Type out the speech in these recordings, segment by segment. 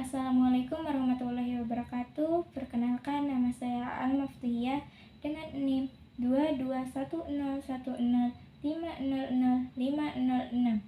Assalamualaikum warahmatullahi wabarakatuh. Perkenalkan, nama saya Al-Mafthiyah dengan NIM 2210105000506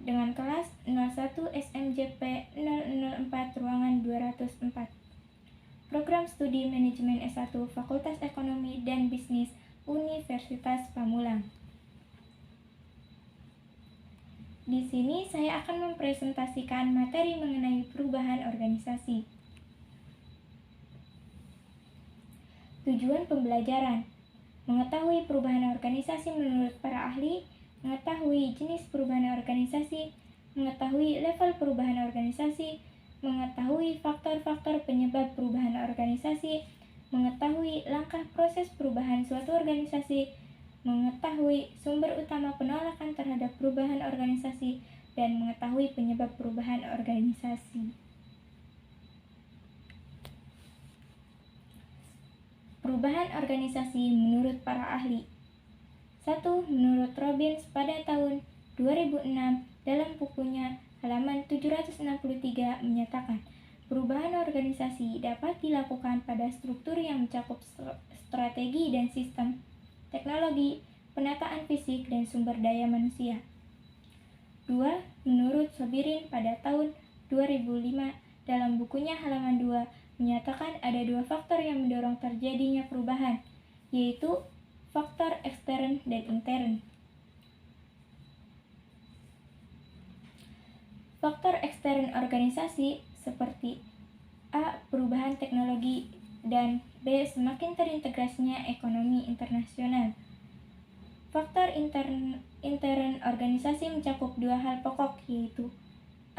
dengan kelas 01 SMJP 004 ruangan 204. Program Studi Manajemen S1 Fakultas Ekonomi dan Bisnis Universitas Pamulang. Di sini saya akan mempresentasikan materi mengenai perubahan organisasi. Tujuan pembelajaran: mengetahui perubahan organisasi menurut para ahli, mengetahui jenis perubahan organisasi, mengetahui level perubahan organisasi, mengetahui faktor-faktor penyebab perubahan organisasi, mengetahui langkah proses perubahan suatu organisasi, mengetahui sumber utama penolakan terhadap perubahan organisasi, dan mengetahui penyebab perubahan organisasi. Perubahan organisasi menurut para ahli. 1. Menurut Robbins pada tahun 2006 dalam bukunya halaman 763 menyatakan, perubahan organisasi dapat dilakukan pada struktur yang mencakup strategi dan sistem, teknologi, penataan fisik, dan sumber daya manusia. 2. Menurut Sobirin pada tahun 2005 dalam bukunya halaman 2 menyatakan ada dua faktor yang mendorong terjadinya perubahan, yaitu faktor ekstern dan intern. Faktor ekstern organisasi seperti A. Perubahan teknologi, dan B. Semakin terintegrasinya ekonomi internasional. Faktor intern organisasi mencakup dua hal pokok, yaitu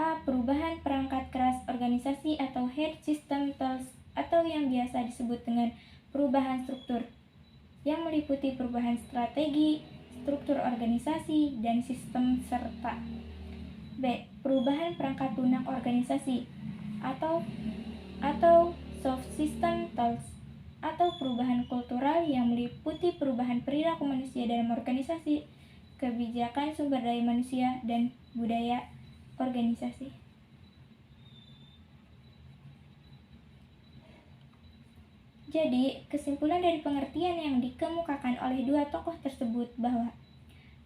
A. Perubahan perangkat keras organisasi atau head system tools, atau yang biasa disebut dengan perubahan struktur, yang meliputi perubahan strategi, struktur organisasi, dan sistem, serta B. Perubahan perangkat lunak organisasi atau soft system tools, atau perubahan kultural yang meliputi perubahan perilaku manusia dalam organisasi, kebijakan sumber daya manusia, dan budaya organisasi. Jadi, kesimpulan dari pengertian yang dikemukakan oleh dua tokoh tersebut bahwa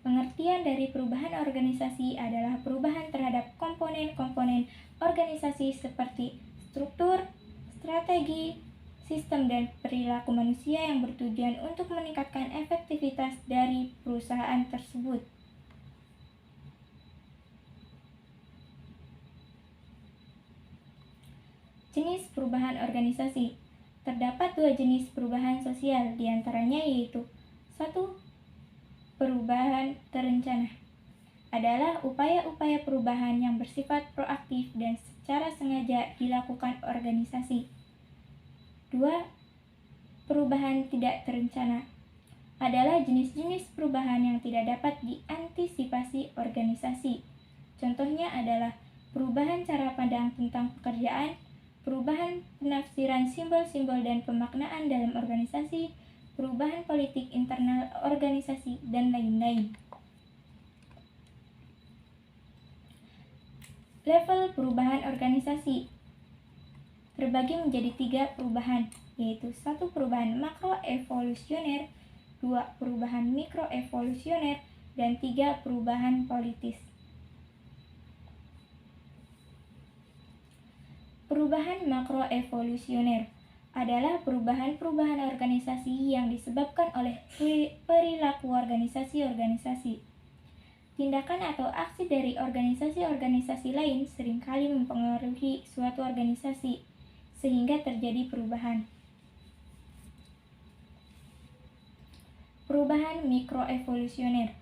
pengertian dari perubahan organisasi adalah perubahan terhadap komponen-komponen organisasi seperti struktur, strategi, sistem, dan perilaku manusia yang bertujuan untuk meningkatkan efektivitas dari perusahaan tersebut. Jenis perubahan organisasi. Terdapat dua jenis perubahan sosial, diantaranya yaitu 1. Perubahan terencana adalah upaya-upaya perubahan yang bersifat proaktif dan secara sengaja dilakukan organisasi. 2. Perubahan tidak terencana adalah jenis-jenis perubahan yang tidak dapat diantisipasi organisasi. Contohnya adalah perubahan cara pandang tentang pekerjaan, perubahan penafsiran simbol-simbol dan pemaknaan dalam organisasi, perubahan politik internal organisasi, dan lain-lain. Level perubahan organisasi terbagi menjadi 3 perubahan, yaitu 1. Perubahan makroevolusioner, 2. Perubahan mikroevolusioner, dan 3. Perubahan politis. Perubahan makroevolusioner adalah perubahan-perubahan organisasi yang disebabkan oleh perilaku organisasi-organisasi. Tindakan atau aksi dari organisasi-organisasi lain seringkali mempengaruhi suatu organisasi, sehingga terjadi perubahan. Perubahan mikroevolusioner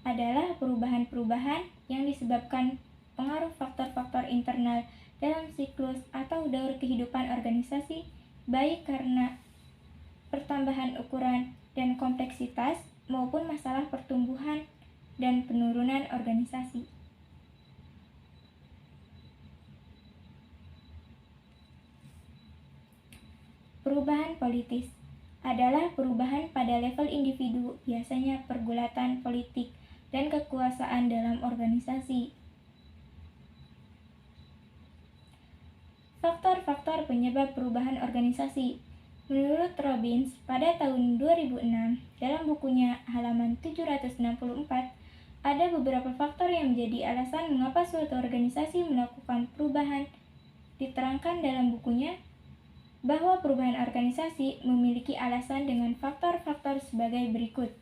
adalah perubahan-perubahan yang disebabkan pengaruh faktor-faktor internal dalam siklus atau daur kehidupan organisasi, baik karena pertambahan ukuran dan kompleksitas maupun masalah pertumbuhan dan penurunan organisasi. Perubahan politis adalah perubahan pada level individu, biasanya pergulatan politik dan kekuasaan dalam organisasi. Faktor-faktor penyebab perubahan organisasi. Menurut Robbins, pada tahun 2006, dalam bukunya halaman 764, ada beberapa faktor yang menjadi alasan mengapa suatu organisasi melakukan perubahan. Diterangkan dalam bukunya bahwa perubahan organisasi memiliki alasan dengan faktor-faktor sebagai berikut.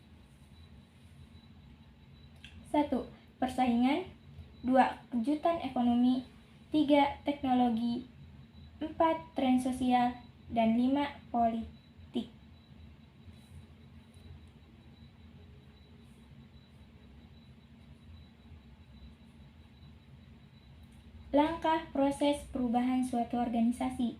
1. Persaingan. 2. Kejutan ekonomi. 3. Teknologi. 4. Tren sosial. Dan 5. Politik. Langkah proses perubahan suatu organisasi.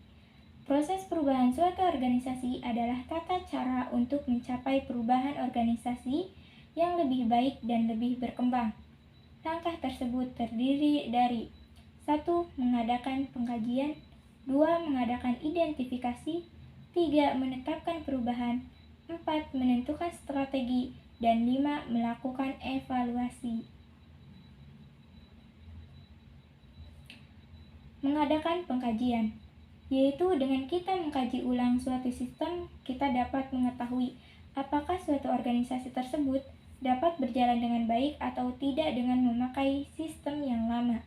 Proses perubahan suatu organisasi adalah tata cara untuk mencapai perubahan organisasi yang lebih baik dan lebih berkembang. Langkah tersebut terdiri dari 1. Mengadakan pengkajian. 2. Mengadakan identifikasi. 3. Menetapkan perubahan. 4. Menentukan strategi. Dan 5. Melakukan evaluasi. Mengadakan pengkajian, yaitu dengan kita mengkaji ulang suatu sistem, kita dapat mengetahui apakah suatu organisasi tersebut dapat berjalan dengan baik atau tidak dengan memakai sistem yang lama.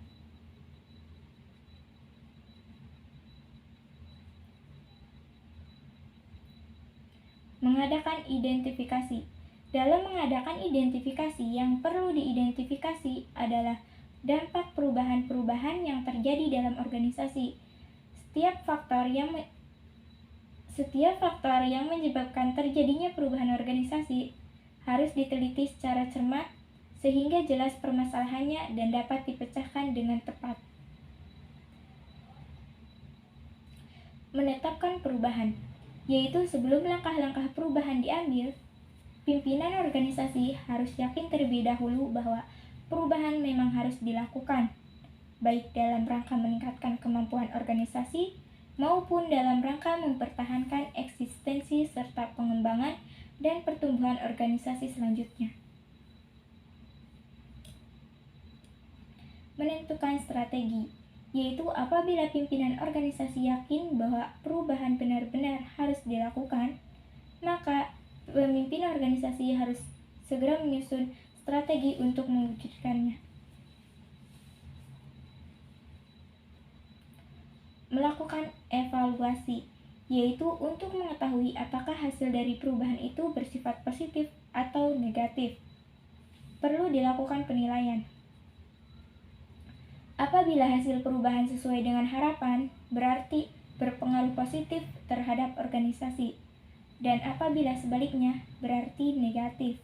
Mengadakan identifikasi. Dalam mengadakan identifikasi, yang perlu diidentifikasi adalah dampak perubahan-perubahan yang terjadi dalam organisasi. Setiap faktor yang menyebabkan terjadinya perubahan organisasi harus diteliti secara cermat sehingga jelas permasalahannya dan dapat dipecahkan dengan tepat. Menetapkan perubahan, yaitu sebelum langkah-langkah perubahan diambil, pimpinan organisasi harus yakin terlebih dahulu bahwa perubahan memang harus dilakukan, baik dalam rangka meningkatkan kemampuan organisasi maupun dalam rangka mempertahankan eksistensi serta pengembangan dan pertumbuhan organisasi selanjutnya. Menentukan strategi, yaitu apabila pimpinan organisasi yakin bahwa perubahan benar-benar harus dilakukan, maka pemimpin organisasi harus segera menyusun strategi untuk mewujudkannya. Melakukan evaluasi, yaitu untuk mengetahui apakah hasil dari perubahan itu bersifat positif atau negatif. Perlu dilakukan penilaian. Apabila hasil perubahan sesuai dengan harapan, berarti berpengaruh positif terhadap organisasi, dan apabila sebaliknya, berarti negatif.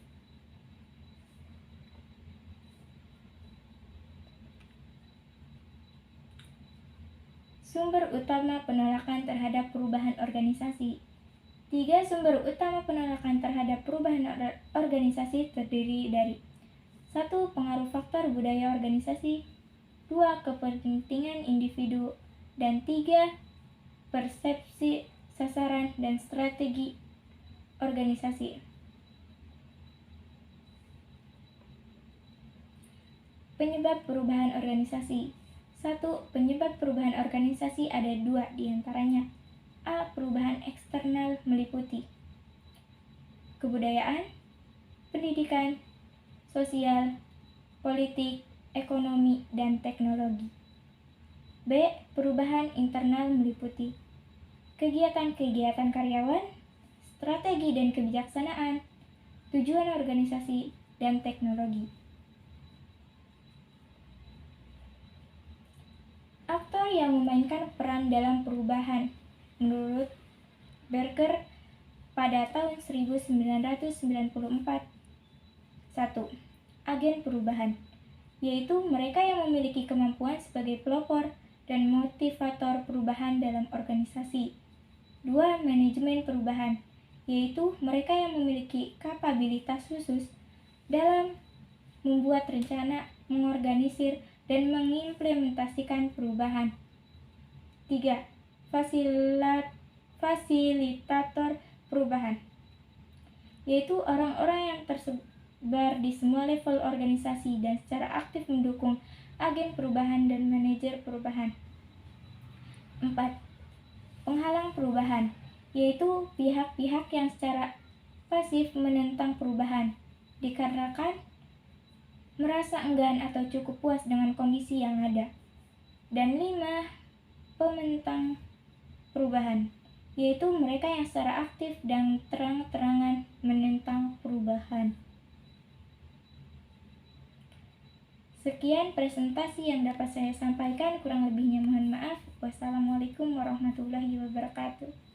Sumber utama penolakan terhadap perubahan organisasi. 3 sumber utama penolakan terhadap perubahan organisasi terdiri dari 1. Pengaruh faktor budaya organisasi. 2. Kepentingan individu. Dan 3. Persepsi, sasaran, dan strategi organisasi. Penyebab perubahan organisasi. 1. Penyebab perubahan organisasi ada 2 diantaranya. A. Perubahan eksternal meliputi kebudayaan, pendidikan, sosial, politik, ekonomi, dan teknologi. B. Perubahan internal meliputi kegiatan-kegiatan karyawan, strategi dan kebijaksanaan, tujuan organisasi, dan teknologi. Aktor yang memainkan peran dalam perubahan. Menurut Berger pada tahun 1994, 1. Agen perubahan, yaitu mereka yang memiliki kemampuan sebagai pelopor dan motivator perubahan dalam organisasi. 2. Manajemen perubahan, yaitu mereka yang memiliki kapabilitas khusus dalam membuat rencana, mengorganisir, dan mengimplementasikan perubahan. 3. Fasilitator perubahan, yaitu orang-orang yang tersebar di semua level organisasi dan secara aktif mendukung agen perubahan dan manajer perubahan. 4. Penghalang perubahan, yaitu pihak-pihak yang secara pasif menentang perubahan, dikarenakan merasa enggan atau cukup puas dengan kondisi yang ada. Dan 5. Pementang perubahan, yaitu mereka yang secara aktif dan terang-terangan menentang perubahan. Sekian presentasi yang dapat saya sampaikan, kurang lebihnya mohon maaf. Wassalamualaikum warahmatullahi wabarakatuh.